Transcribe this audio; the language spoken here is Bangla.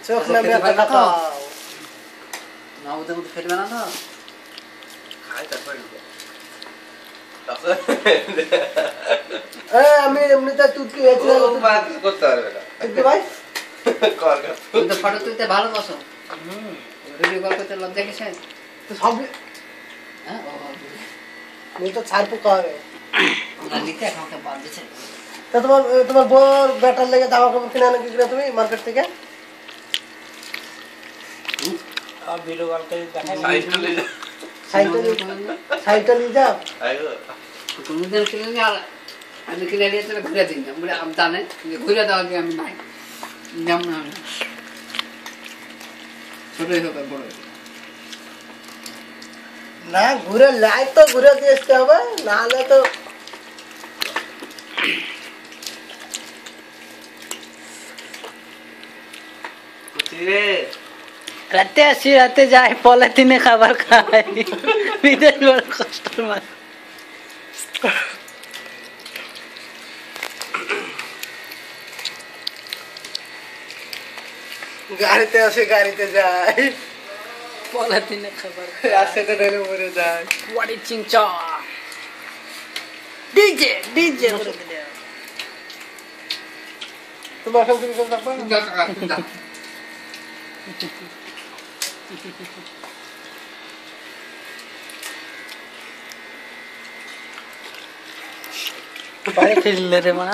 চোখ নামে একটা খাও না ওদের মধ্যে ফেলবে না তো খাই তারপর আমি এমনিতে তুই করতে পারবে না ভাই তুমি তো ফটো তুলতে ভালোবাসো ভিডিও কল করতে লজ্জা কিসে তো সব হ্যাঁ মেয়ে তো ছাড় পোকা হবে না নিতে আমাকে বাদ দিছে তা তোমার বউর ব্যাটার লেগে জামা কাপড় কিনে আনো কি কিনা তুমি মার্কেট থেকে ভিডিও কল করে দেখাই সাইকেল নিয়ে যাও কোনদিন কিনে নিয়ে আমি কিনে নিয়ে চলে ঘুরে দিই আমি জানে ঘুরে দেওয়া কি আমি নাই যেমন ছোটই হোক আর বড় না ঘুরে লাইট তো ঘুরে দিয়ে আসতে হবে নাহলে তো রাতে আসি রাতে যাই পলিথিনে খাবার খাই বিদেশ বড় কষ্টের মাঝে গাড়িতে আসে গাড়িতে যায় পলিথিনে খাবার রাস্তাতে ঢেলে পড়ে যায় ওয়াড়ি চিংচা ডিজে ডিজে করে দে তোমার এখন তুমি কোন থাকবা বাইরে খেললে রে মা